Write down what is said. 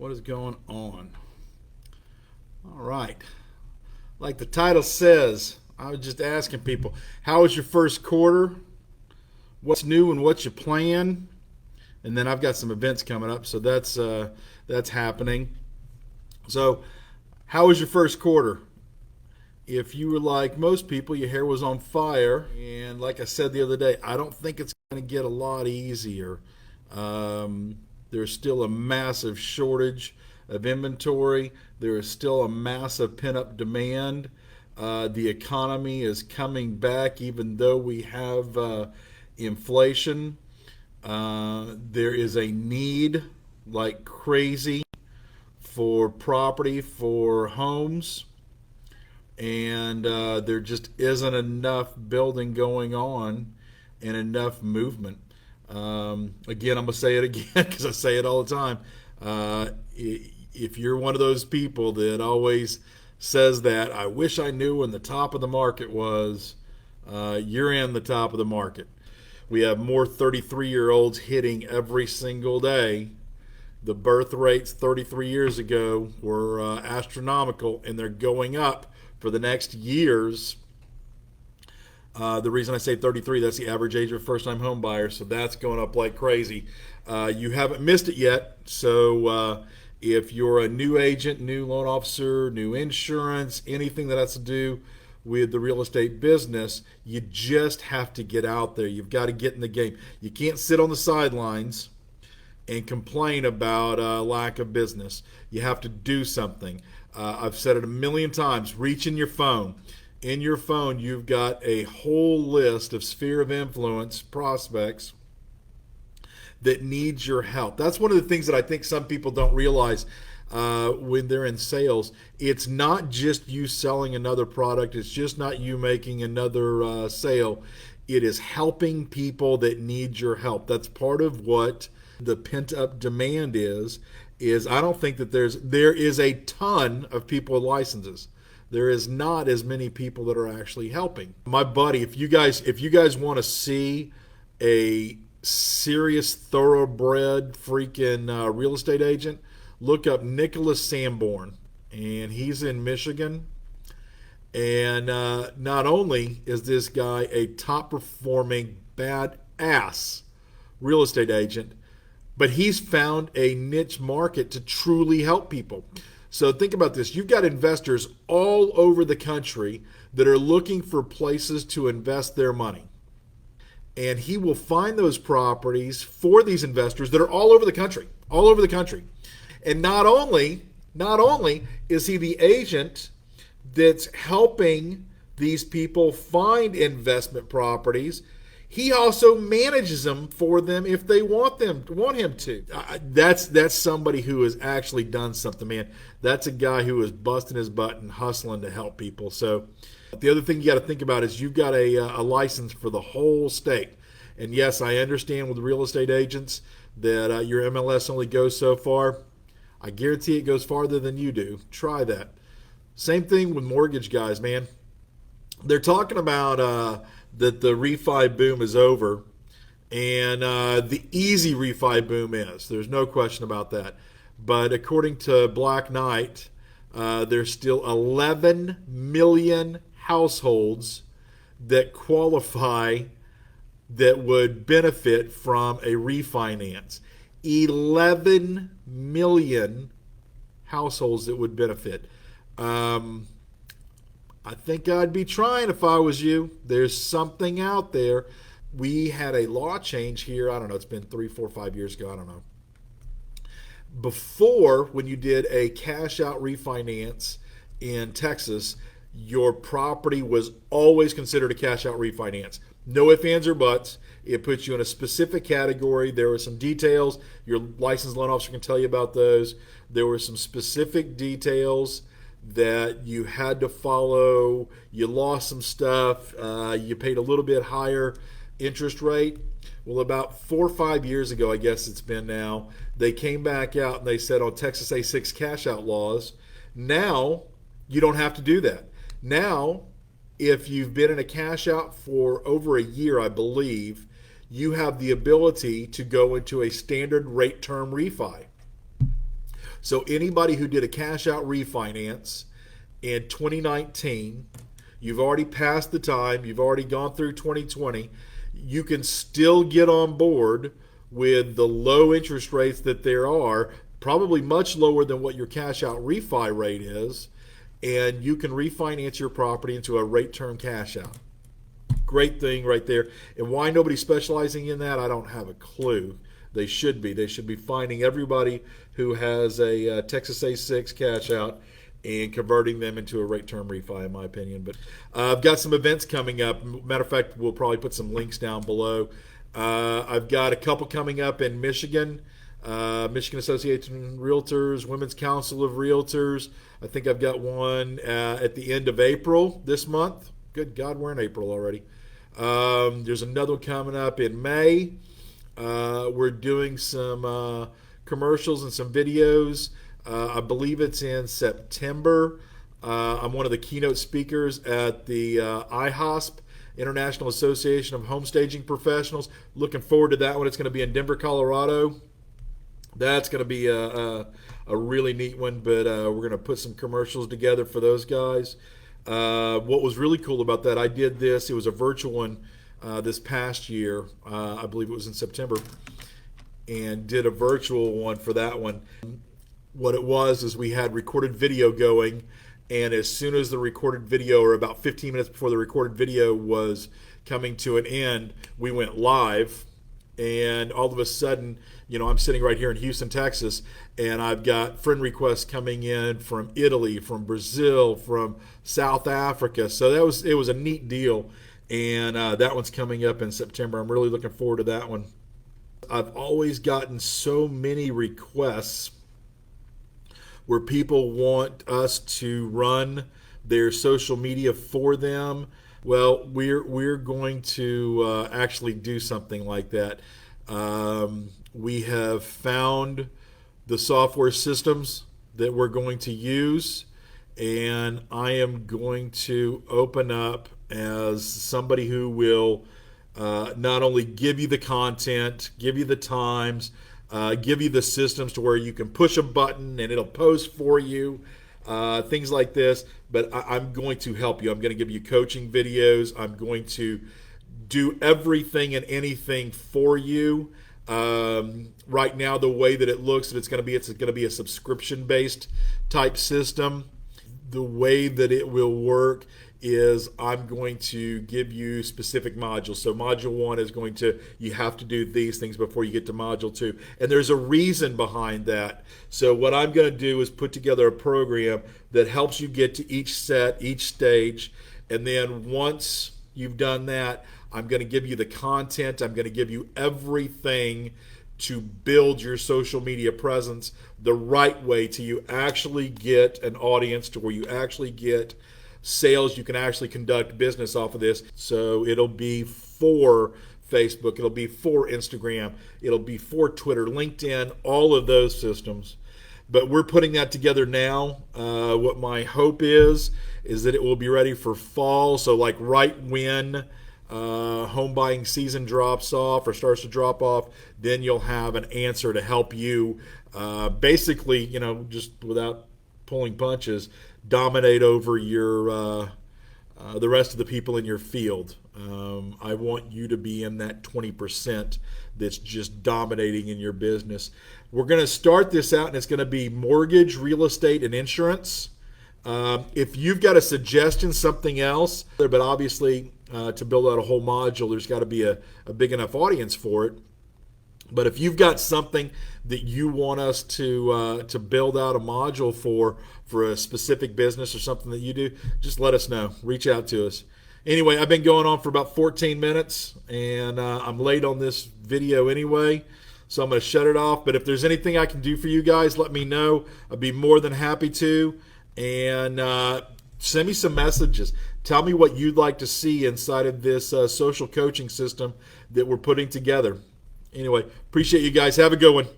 What is going on? All right. Like the title says, I was just asking people, how was your first quarter? What's new and what's your plan? And then I've got some events coming up, so that's happening. So, how was your first quarter? If you were like most people, your hair was on fire, and like I said the other day, I don't think it's going to get a lot easier. There's still a massive shortage of inventory. There is still a massive pent-up demand. The economy is coming back, even though we have inflation. There is a need like crazy for property, for homes, and there just isn't enough building going on and enough movement. Again, I'm going to say it again because I say it all the time. If you're one of those people that always says that, I wish I knew when the top of the market was, you're in the top of the market. We have more 33-year-olds hitting every single day. The birth rates 33 years ago were astronomical, and they're going up for the next years. The reason I say 33, that's the average age of a first-time home buyer, so that's going up like crazy. You haven't missed it yet, so if you're a new agent, new loan officer, new insurance, anything that has to do with the real estate business, you just have to get out there. You've got to get in the game. You can't sit on the sidelines and complain about lack of business. You have to do something. I've said it a million times. Reach in your phone. In your phone, you've got a whole list of sphere of influence prospects that needs your help. That's one of the things that I think some people don't realize when they're in sales. It's not just you selling another product. It's just not you making another sale. It is helping people that need your help. That's part of what the pent-up demand is I don't think that there is a ton of people with licenses. There is not as many people that are actually helping. My buddy, if you guys want to see a serious thoroughbred freaking real estate agent, look up Nicholas Sanborn, and he's in Michigan. And not only is this guy a top performing badass real estate agent, but he's found a niche market to truly help people. So think about this. You've got investors all over the country that are looking for places to invest their money. And he will find those properties for these investors that are all over the country, all over the country. And not only is he the agent that's helping these people find investment properties, he also manages them for them if they want him to. That's somebody who has actually done something, man. That's a guy who is busting his butt and hustling to help people. So the other thing you got to think about is you've got a license for the whole state. And yes, I understand with real estate agents that your MLS only goes so far. I guarantee it goes farther than you do. Try that. Same thing with mortgage guys, man. They're talking about that the refi boom is over, and the easy refi boom is. There's no question about that. But according to Black Knight, there's still 11 million households that qualify that would benefit from a refinance. 11 million households that would benefit. I think I'd be trying if I was you. There's something out there. We had a law change here. I don't know. It's been 3, 4, 5 years ago. I don't know. Before, when you did a cash out refinance in Texas, your property was always considered a cash out refinance. No ifs, ands, or buts. It puts you in a specific category. There were some details. Your licensed loan officer can tell you about those. There were some specific details that you had to follow. You lost some stuff. You paid a little bit higher interest rate. Well, about 4 or 5 years ago, I guess it's been now, they came back out and they said on Texas A6 cash out laws, now you don't have to do that. Now, if you've been in a cash out for over a year, I believe, you have the ability to go into a standard rate term refi. So anybody who did a cash out refinance in 2019, you've already passed the time, you've already gone through 2020, you can still get on board with the low interest rates that there are, probably much lower than what your cash out refi rate is, and you can refinance your property into a rate term cash out. Great thing right there. And why nobody's specializing in that, I don't have a clue. They should be. They should be finding everybody who has a Texas A6 cash out and converting them into a rate term refi, in my opinion. But I've got some events coming up. Matter of fact, we'll probably put some links down below. I've got a couple coming up in Michigan. Michigan Association of Realtors, Women's Council of Realtors. I think I've got one at the end of April this month. Good God, we're in April already. There's another one coming up in May. We're doing some commercials and some videos. I believe it's in September. I'm one of the keynote speakers at the IHOSP, International Association of Home Staging Professionals. Looking forward to that one. It's going to be in Denver, Colorado. That's going to be a really neat one, but we're going to put some commercials together for those guys. What was really cool about that, I did this. It was a virtual one this past year. I believe it was in September, and did a virtual one for that one. What it was is we had recorded video going, and as soon as the recorded video, or about 15 minutes before the recorded video was coming to an end, we went live. And all of a sudden, I'm sitting right here in Houston, Texas, and I've got friend requests coming in from Italy, from Brazil, from South Africa. So it was a neat deal, and that one's coming up in September. I'm really looking forward to that one. I've always gotten so many requests where people want us to run their social media for them. Well, we're going to actually do something like that. We have found the software systems that we're going to use, and I am going to open up as somebody who will not only give you the content, give you the times, give you the systems to where you can push a button and it'll post for you. Things like this, but I'm going to help you. I'm going to give you coaching videos. I'm going to do everything and anything for you. Right now, the way that it looks, it's going to be a subscription-based type system. The way that it will work is I'm going to give you specific modules. So module 1 is you have to do these things before you get to module 2. And there's a reason behind that. So what I'm going to do is put together a program that helps you get to each set, each stage. And then once you've done that, I'm going to give you the content. I'm going to give you everything to build your social media presence the right way till you actually get an audience, to where you actually get sales. You can actually conduct business off of this. So it'll be for Facebook, it'll be for Instagram, it'll be for Twitter, LinkedIn, all of those systems. But we're putting that together now. What my hope is that it will be ready for fall. So like right when home buying season drops off or starts to drop off, then you'll have an answer to help you basically, just without pulling punches, dominate over your the rest of the people in your field. I want you to be in that 20% that's just dominating in your business. We're going to start this out, and it's going to be mortgage, real estate, and insurance. If you've got a suggestion, something else, but obviously to build out a whole module, there's got to be a big enough audience for it. But if you've got something that you want us to build out a module for a specific business or something that you do, just let us know. Reach out to us. Anyway, I've been going on for about 14 minutes, and I'm late on this video anyway, so I'm going to shut it off. But if there's anything I can do for you guys, let me know. I'd be more than happy to. And send me some messages. Tell me what you'd like to see inside of this social coaching system that we're putting together. Anyway, appreciate you guys. Have a good one.